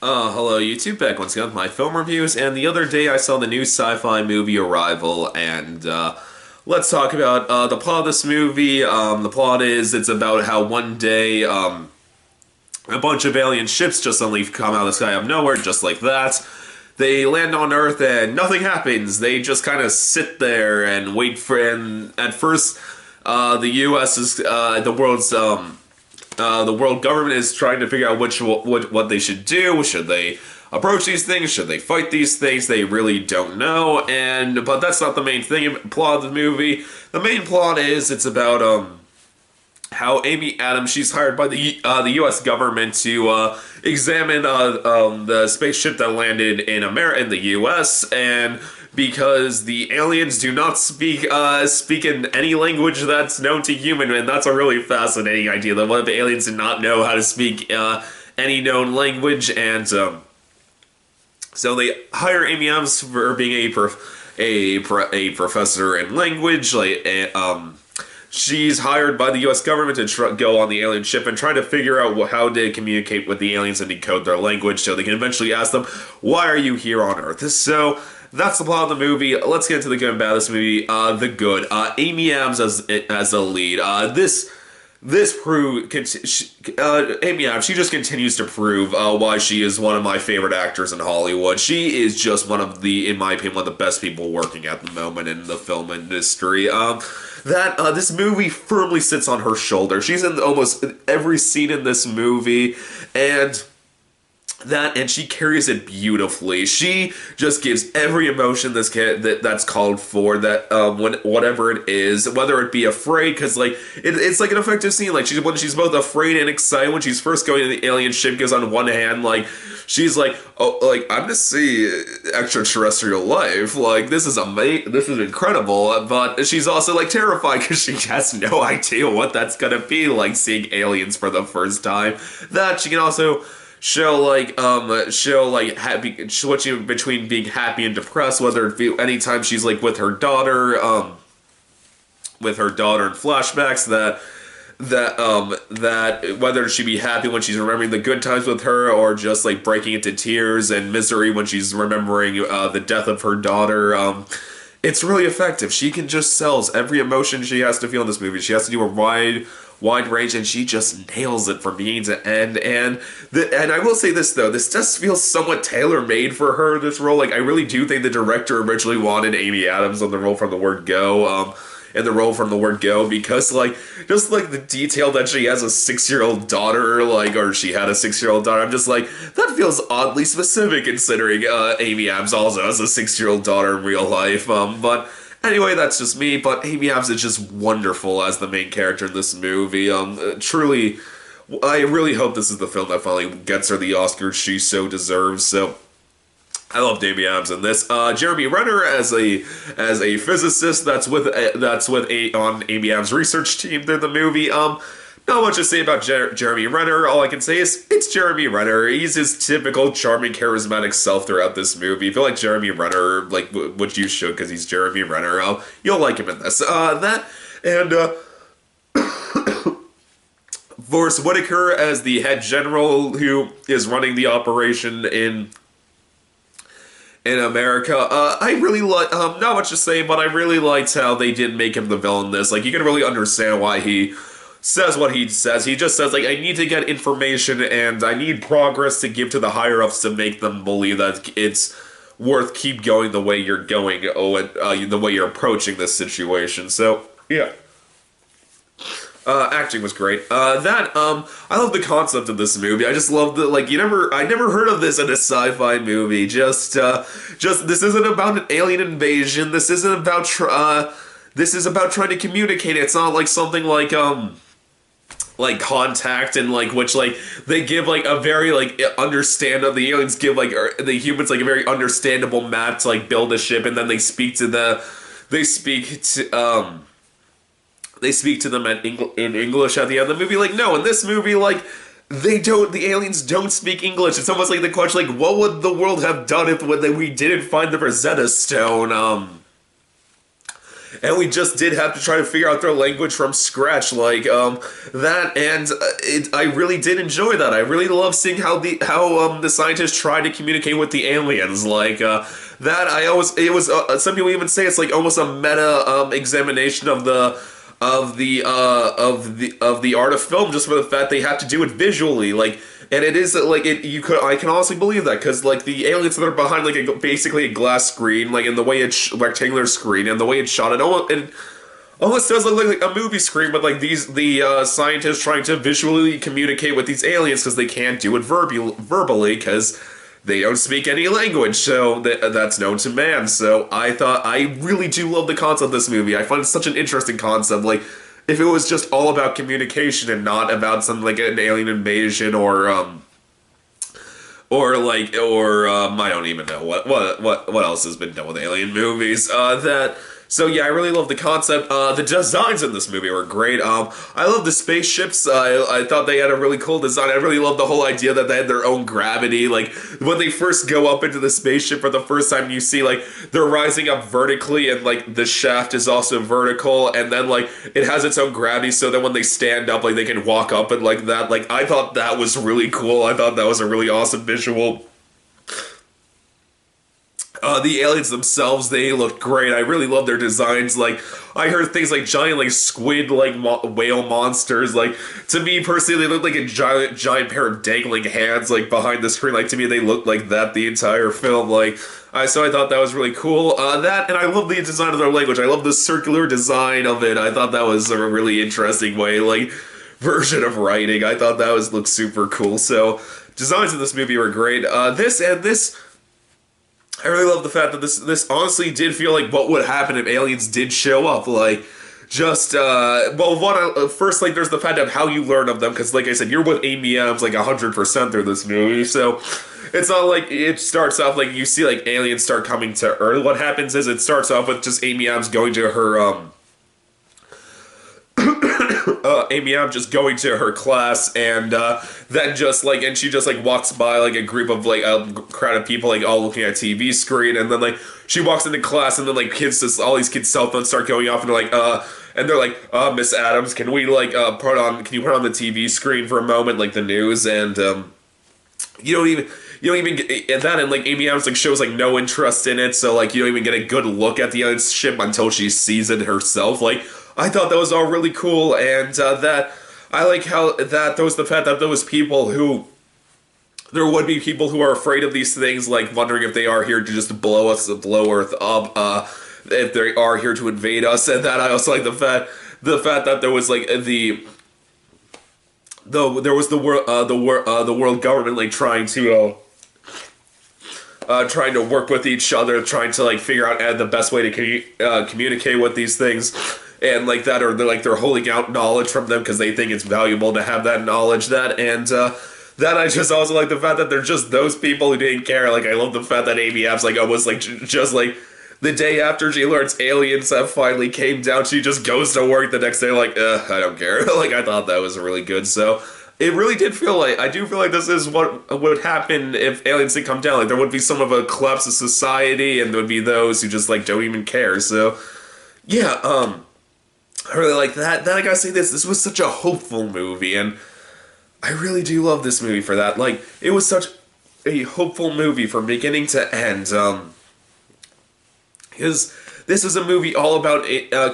Hello YouTube, back once again with my film reviews, and the other day I saw the new sci-fi movie Arrival, and let's talk about the plot of this movie. The plot is, it's about how one day a bunch of alien ships just suddenly come out of the sky out of nowhere, just like that. They land on Earth and nothing happens. They just kind of sit there and wait for, and at first the U.S. is, the world government is trying to figure out what they should do. Should they approach these things? Should they fight these things? They really don't know. But that's not the main plot of the movie. The main plot is it's about how Amy Adams, she's hired by the U.S. government to examine the spaceship that landed in the U.S. and because the aliens do not speak in any language that's known to human, and that's a really fascinating idea. That what if the aliens did not know how to speak any known language, and so they hire Amy Adams for being a professor in language, she's hired by the U.S. government to go on the alien ship and try to figure out how to communicate with the aliens and decode their language so they can eventually ask them, why are you here on Earth? So that's the plot of the movie. Let's get into the good and bad of this movie. The good. Amy Adams as the lead. Amy Adams, she just continues to prove why she is one of my favorite actors in Hollywood. She is just in my opinion, one of the best people working at the moment in the film industry. This movie firmly sits on her shoulder. She's in almost every scene in this movie, and she carries it beautifully. She just gives every emotion that's called for. Whatever it is, whether it be afraid, because it's like an effective scene. Like when she's both afraid and excited. When she's first going to the alien ship, goes on one hand, she's like, oh, I'm gonna see extraterrestrial life. This is amazing. This is incredible. But she's also terrified because she has no idea what that's gonna be like, seeing aliens for the first time. That she can also switching between being happy and depressed, whether it be anytime she's with her daughter in flashbacks, that whether she be happy when she's remembering the good times with her, or just breaking into tears and misery when she's remembering the death of her daughter. It's really effective. She can just sells every emotion she has to feel in this movie. She has to do a wide range, and she just nails it from beginning to end. And I will say this though, this does feel somewhat tailor-made for her. This role, I really do think the director originally wanted Amy Adams on the role from the word go. Because the detail that she has a 6-year-old daughter, or she had a 6-year-old daughter, I'm just that feels oddly specific considering Amy Adams also has a 6-year-old daughter in real life. But anyway, that's just me. But Amy Adams is just wonderful as the main character in this movie. Truly, I really hope this is the film that finally gets her the Oscar she so deserves. So I love Amy Adams in this. Jeremy Renner as a physicist that's on Amy Adams' research team through the movie. Not much to say about Jeremy Renner. All I can say is it's Jeremy Renner. He's his typical charming, charismatic self throughout this movie. If you like Jeremy Renner, which you should, because he's Jeremy Renner, you'll like him in this. Forrest Whitaker as the head general who is running the operation in America. I really like, not much to say, but I really liked how they didn't make him the villain in this. You can really understand why he says what he says. He just says, I need to get information and I need progress to give to the higher-ups to make them believe that it's worth keep going the way you're going, the way you're approaching this situation. So, yeah. Acting was great. I love the concept of this movie. I just love I never heard of this in a sci-fi movie. Just, this isn't about an alien invasion. This isn't about, this is about trying to communicate. It's not something like Contact, and they give a very the aliens give the humans a very understandable map to build a ship, and then they speak to them in English at the end of the movie. No, in this movie, the aliens don't speak English. It's almost like the question, what would the world have done if we didn't find the Rosetta Stone? and we just did have to try to figure out their language from scratch, like that. And I really did enjoy that. I really love seeing how the scientists tried to communicate with the aliens, like that. I always it was some people even say it's like almost a meta examination of the art of film, just for the fact they have to do it visually, like. And it is like it. You could. I can honestly believe that, because like the aliens that are behind like basically a glass screen, like in the way it's rectangular screen, and the way it's shot, it almost does look like a movie screen. But like the scientists trying to visually communicate with these aliens, because they can't do it verbally, because they don't speak any language, so that's known to man. So I really do love the concept of this movie. I find it such an interesting concept. Like, if it was just all about communication and not about something like an alien invasion I don't even know what else has been done with alien movies. So yeah, I really love the concept. The designs in this movie were great. I love the spaceships. I thought they had a really cool design. I really love the whole idea that they had their own gravity. Like, when they first go up into the spaceship for the first time, you see like they're rising up vertically, and like the shaft is also vertical, and then like it has its own gravity, so that when they stand up, like they can walk up and like that. Like, I thought that was really cool. I thought that was a really awesome visual. The aliens themselves, they look great. I really love their designs. Like, I heard things like giant, like squid, like whale monsters. Like, to me personally, they look like a giant pair of dangling hands, like behind the screen. Like, to me, they look like that the entire film. Like, so I thought that was really cool. That, and I love the design of their language. I love the circular design of it. I thought that was a really interesting way, like, version of writing. I thought that looked super cool. So, designs in this movie were great. This. I really love the fact that this honestly did feel like what would happen if aliens did show up. Like, just, first, like, there's the fact of how you learn of them, because, like I said, you're with Amy Adams, like, 100% through this movie, so it's not like it starts off, like, you see, like, aliens start coming to Earth. What happens is it starts off with just Amy Adams going to her, Amy Adams just going to her class, and then just like, and she just like walks by like a group of like a crowd of people like all looking at a TV screen, and then like she walks into class, and then like all these kids' cell phones start going off, and they're like, Miss Adams, can you put on the TV screen for a moment, like the news, and you don't even get that, and like Amy Adams like shows like no interest in it, so like you don't even get a good look at the alien ship until she sees it herself. Like, I thought that was all really cool, and that I like how that there was the fact that there would be people who are afraid of these things, like wondering if they are here to just blow Earth up, if they are here to invade us, and that I also like the fact that there was like the world government like trying to work with each other, trying to like figure out the best way to communicate with these things. And like that, or they're holding out knowledge from them because they think it's valuable to have that knowledge. That I just also like the fact that they're just those people who didn't care. Like, I love the fact that Amy App's like almost like just like the day after she learns aliens have finally came down, she just goes to work the next day like, I don't care. Like, I thought that was really good. So it really did feel like, I do feel like this is what would happen if aliens did come down. Like, there would be some of a collapse of society, and there would be those who just like don't even care. So yeah, I really like that. Then I gotta say this was such a hopeful movie, and I really do love this movie for that. Like, it was such a hopeful movie from beginning to end. Because this is a movie all about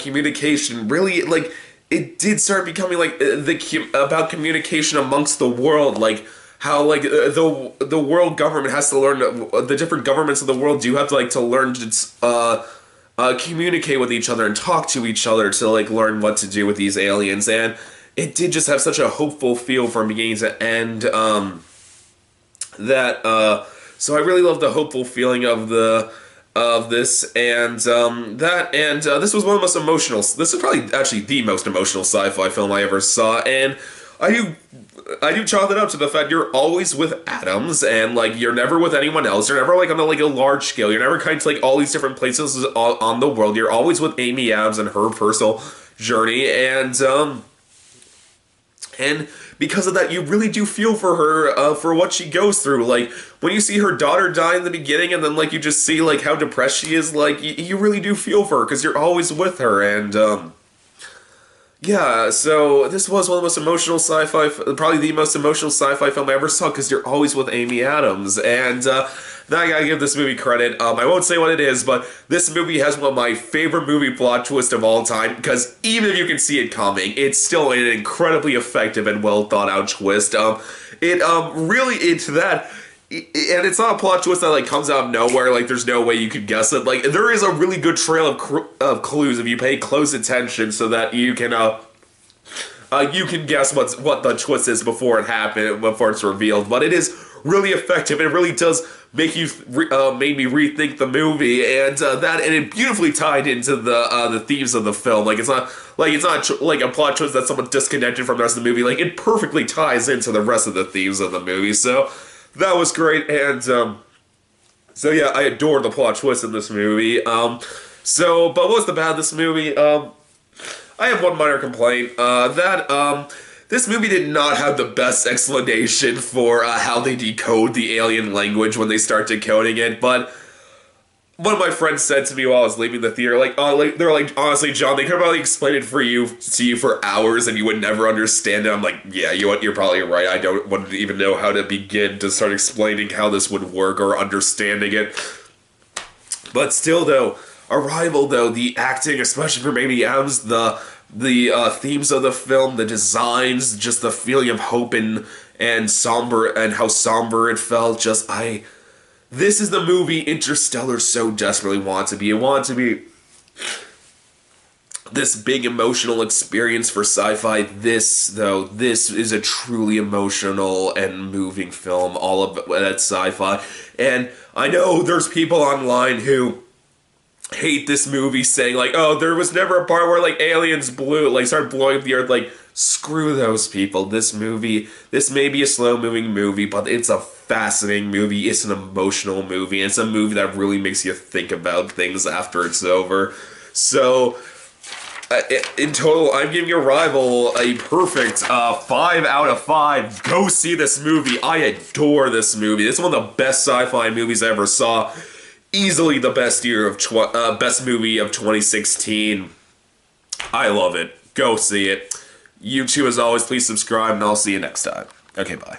communication. Really, like, it did start becoming like about communication amongst the world. Like, how like the world government has to learn, the different governments of the world do have to learn to communicate with each other and talk to each other to like learn what to do with these aliens. And it did just have such a hopeful feel from beginning to end. So I really love the hopeful feeling of this, and this was one of the most emotional. This is probably actually the most emotional sci-fi film I ever saw, and I do chalk it up to the fact you're always with Adams, and like you're never with anyone else. You're never like on a large scale. You're never kind of like all these different places on the world. You're always with Amy Adams and her personal journey, and And because of that, you really do feel for her, for what she goes through. Like, when you see her daughter die in the beginning, and then, like, you just see, like, how depressed she is, like, you really do feel for her, because you're always with her, and, yeah, so this was one of the most emotional sci-fi, probably the most emotional sci-fi film I ever saw, because you're always with Amy Adams, and now I gotta give this movie credit. I won't say what it is, but this movie has one of my favorite movie plot twists of all time, because even if you can see it coming, it's still an incredibly effective and well thought out twist. It's that. And it's not a plot twist that, like, comes out of nowhere, like, there's no way you could guess it. Like, there is a really good trail of clues if you pay close attention so that you can guess what the twist is before it happened, before it's revealed. But it is really effective, and it really does make you, made me rethink the movie, and it beautifully tied into the themes of the film. Like, it's not like a plot twist that's somewhat disconnected from the rest of the movie. Like, it perfectly ties into the rest of the themes of the movie, so that was great, and, so yeah, I adored the plot twist in this movie. But what was the bad of this movie? I have one minor complaint, this movie did not have the best explanation for, how they decode the alien language when they start decoding it, but one of my friends said to me while I was leaving the theater, they're like, honestly, John, they could probably explain it to you for hours and you would never understand it. I'm like, yeah, you're probably right. I wouldn't even know how to begin to start explaining how this would work or understanding it. But still, though, Arrival, though, the acting, especially for Amy Adams, the themes of the film, the designs, just the feeling of hope and somber, and how somber it felt, this is the movie Interstellar so desperately wanted to be. It wanted to be this big emotional experience for sci-fi. This is a truly emotional and moving film, all of that's sci-fi. And I know there's people online who hate this movie, saying, like, oh, there was never a part where, like, aliens started blowing up the earth. Like, screw those people. This may be a slow-moving movie, but it's a fascinating movie. It's an emotional movie. It's a movie that really makes you think about things after it's over. So, in total, I'm giving Arrival a perfect 5 out of 5. Go see this movie. I adore this movie. It's one of the best sci-fi movies I ever saw. Easily the best best movie of 2016. I love it. Go see it. You too, as always, please subscribe, and I'll see you next time. Okay, bye.